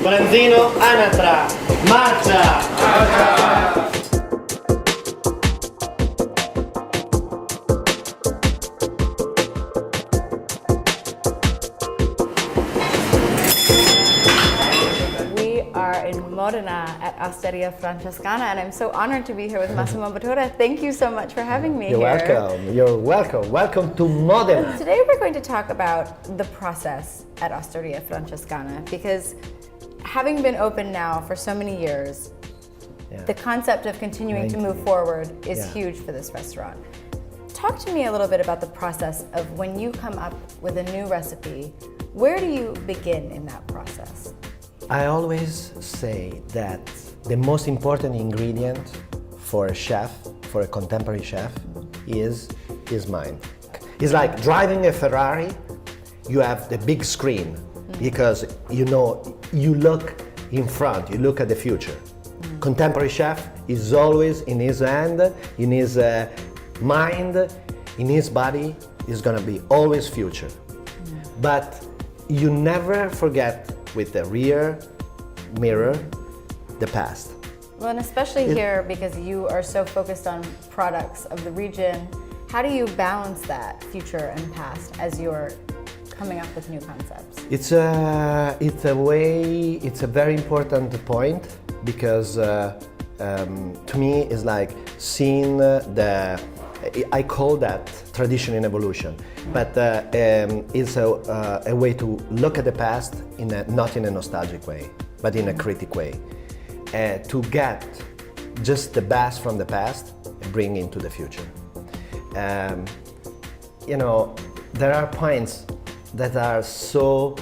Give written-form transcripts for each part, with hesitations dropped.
Branzino, Anatra, marcia! We are in Modena at Osteria Francescana, and I'm so honored to be here with Massimo Bottura. Thank you so much for having me You're here. welcome. You're welcome. Welcome to Modena. Today we're going to talk about the process at Osteria Francescana, because having been open now for so many years, the concept of continuing to move forward is huge for this restaurant. Talk to me a little bit about the process of when you come up with a new recipe. Where do you begin in that process? I always say that the most important ingredient for a chef, for a contemporary chef, is his mind. It's like driving a Ferrari. You have the big screen because you look in front, you look at the future. Contemporary chef is always in his hand, in his mind, in his body, is gonna be always future. But you never forget with the rear mirror the past. Well, and especially here, because you are so focused on products of the region, how do you balance that future and past as you're coming up with new concepts? It's a very important point, because to me it's like seeing I call that tradition in evolution, but it's a way to look at the past not in a nostalgic way, but in a critic way, to get just the best from the past and bring into the future. There are points that are so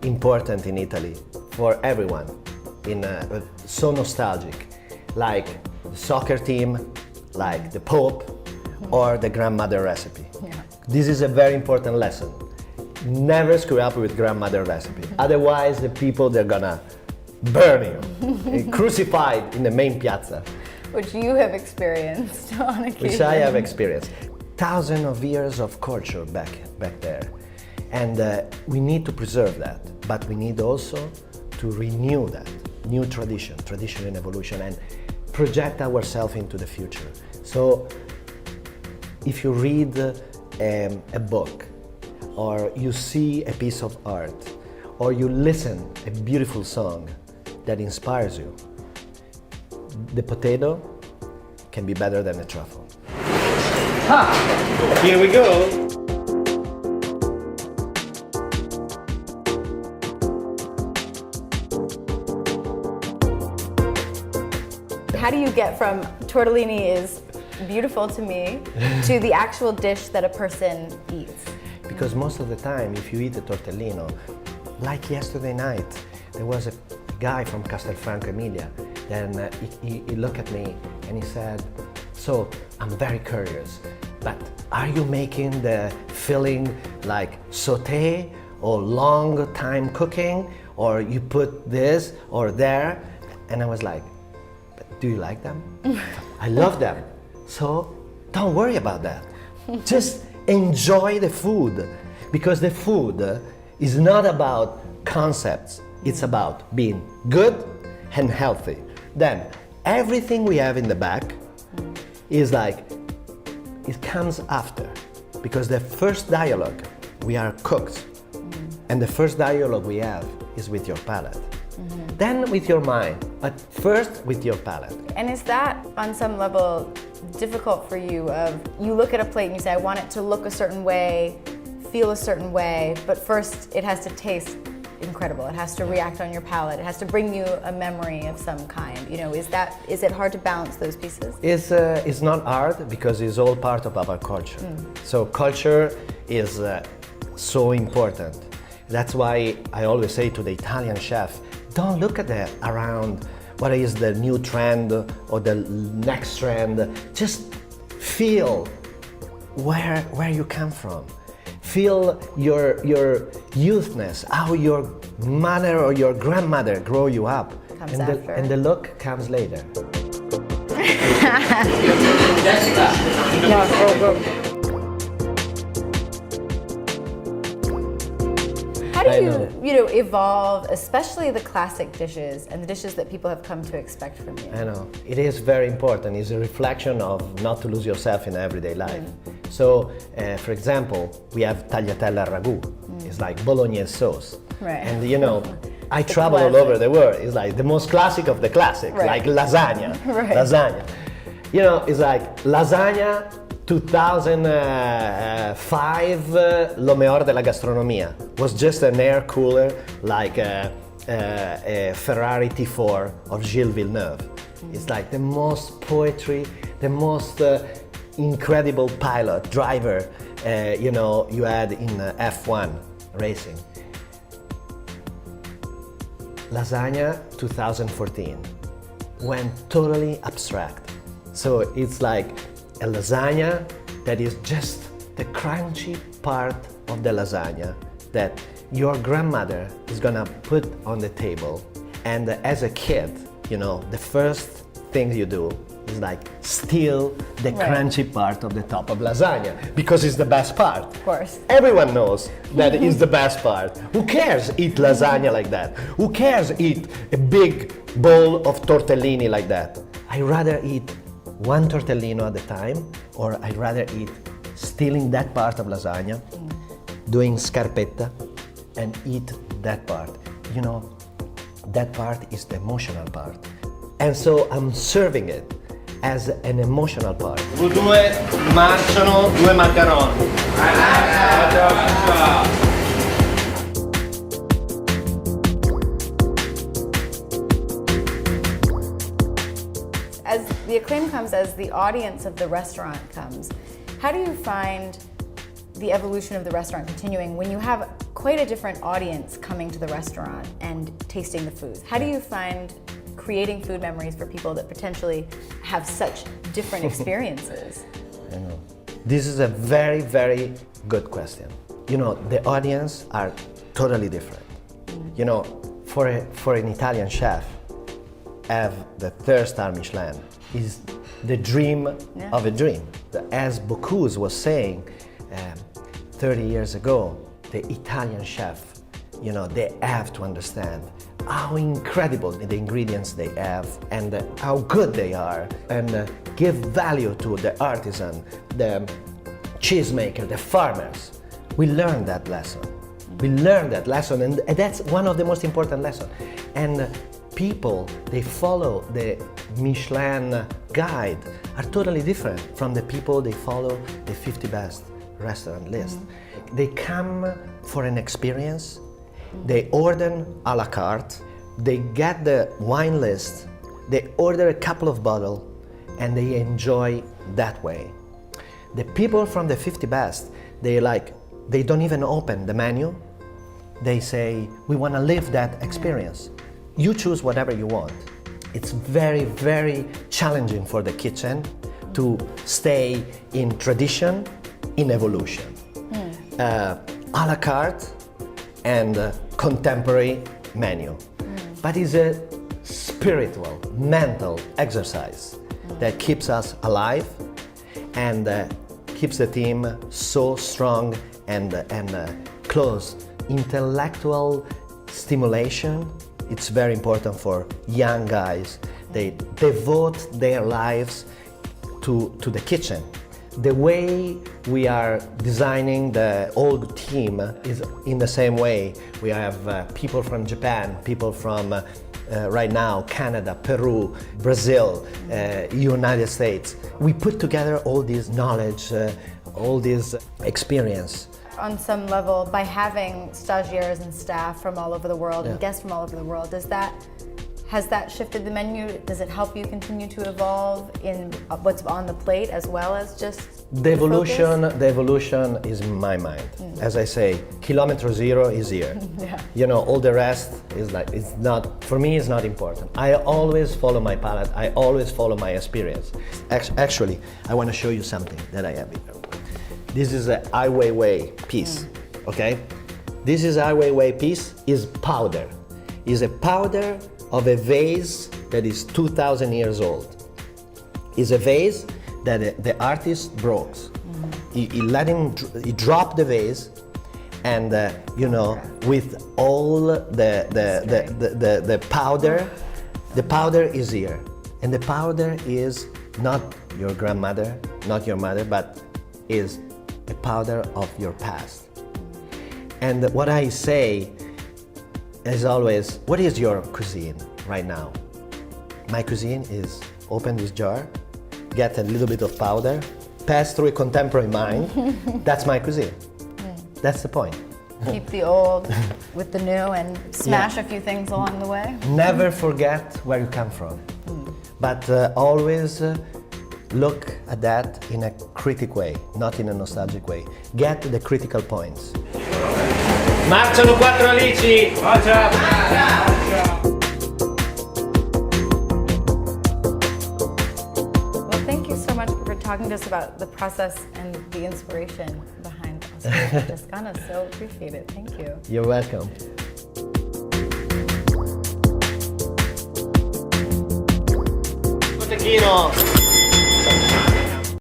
important in Italy for everyone, so nostalgic, like the soccer team, like the Pope, or the grandmother recipe. This is a very important lesson. Never screw up with grandmother recipe. Otherwise, the people, they're gonna burn you, crucified in the main piazza. Which you have experienced on occasion. Which I have experienced. Thousands of years of culture back there. And we need to preserve that, but we need also to renew that, new tradition in evolution, and project ourselves into the future. So if you read a book, or you see a piece of art, or you listen a beautiful song that inspires you, the potato can be better than a truffle. Ha! Here we go! How do you get from tortellini is beautiful to me to the actual dish that a person eats? Because most of the time, if you eat a tortellino, like yesterday night, there was a guy from Castelfranco Emilia, then he looked at me and he said, "So, I'm very curious, but are you making the filling like sauté or long time cooking, or you put this or there?" And I was like, "Do you like them?" "I love them." "So don't worry about that. Just enjoy the food, because the food is not about concepts. It's about being good and healthy. Then everything we have in the back is like, it comes after, because the first dialogue, we are cooked, and the first dialogue we have is with your palate. Then with your mind, but first with your palate. And is that on some level difficult for you? You look at a plate and you say, I want it to look a certain way, feel a certain way, but first it has to taste incredible. It has to react on your palate. It has to bring you a memory of some kind. Is it hard to balance those pieces? It's not hard, because it's all part of our culture. So culture is so important. That's why I always say to the Italian chef, don't look at around what is the new trend or the next trend. Just feel where you come from. Feel your youthness, how your mother or your grandmother grow you up. And the look comes later. do you evolve, especially the classic dishes and the dishes that people have come to expect from you? I know. It is very important. It's a reflection of not to lose yourself in everyday life. So, for example, we have tagliatelle ragu. It's like bolognese sauce. Right. And I travel all over the world. It's like the most classic of the classics, right. like lasagna. Right. Lasagna. It's like lasagna 2005, lo mejor de la gastronomia. Was just an air cooler like a Ferrari T4 of Gilles Villeneuve. It's like the most poetry, the most incredible pilot, driver, you had in F1 racing. Lasagna 2014 went totally abstract. So it's like a lasagna that is just the crunchy part of the lasagna that your grandmother is gonna put on the table. And as a kid, the first thing you do is like steal the crunchy part of the top of lasagna because it's the best part. Of course. Everyone knows that it's the best part. Who cares eat lasagna like that? Who cares eat a big bowl of tortellini like that? I'd rather eat one tortellino at a time, or I'd rather eat stealing that part of lasagna, doing scarpetta, and eat that part. That part is the emotional part. And so I'm serving it as an emotional part. Due marciano, due maccheroni. As the acclaim comes, as the audience of the restaurant comes, how do you find the evolution of the restaurant continuing when you have quite a different audience coming to the restaurant and tasting the foods? How do you find creating food memories for people that potentially have such different experiences? I know. This is a very, very good question. The audience are totally different. For an Italian chef, have the 3-star Michelin is the dream of a dream. As Bocuse was saying 30 years ago, the Italian chef, they have to understand how incredible the ingredients they have and how good they are, and give value to the artisan, the cheesemaker, the farmers. We learned that lesson. And that's one of the most important lessons. And people, they follow the Michelin guide are totally different from the people they follow the 50 best restaurant list. They come for an experience, they order a la carte, they get the wine list, they order a couple of bottles, and they enjoy that way. The people from the 50 best, they don't even open the menu. They say, we want to live that experience. You choose whatever you want. It's very, very challenging for the kitchen to stay in tradition, in evolution. A la carte and contemporary menu. But it's a spiritual, mental exercise that keeps us alive and keeps the team so strong and close. Intellectual stimulation, it's very important for young guys. They devote their lives to the kitchen. The way we are designing the whole team is in the same way. We have people from Japan, people from right now Canada, Peru, Brazil, United States. We put together all this knowledge, all this experience. On some level, by having stagiaires and staff from all over the world and guests from all over the world, has that shifted the menu? Does it help you continue to evolve in what's on the plate as well as just the evolution is in my mind. As I say, kilometer zero is here. All the rest is it's not, for me, it's not important. I always follow my palate. I always follow my experience. Actually, I want to show you something that I have here. This is a Ai Weiwei piece, okay? This is Ai Weiwei piece is powder. Is a powder of a vase that is 2,000 years old. Is a vase that the artist broke. He dropped the vase, and you know, with all the powder. The powder is here, and the powder is not your grandmother, not your mother, but is a powder of your past. And what I say is always, what is your cuisine right now? My cuisine is open this jar, get a little bit of powder, pass through a contemporary mind. That's my cuisine. That's the point. Keep the old with the new and smash a few things along the way. Never forget where you come from, but always look at that in a critical way, not in a nostalgic way. Get the critical points. Marciano 4 alici! Well, thank you so much for talking to us about the process and the inspiration behind Osteria Toscana. So appreciate it. Thank you. You're welcome. Cotechino!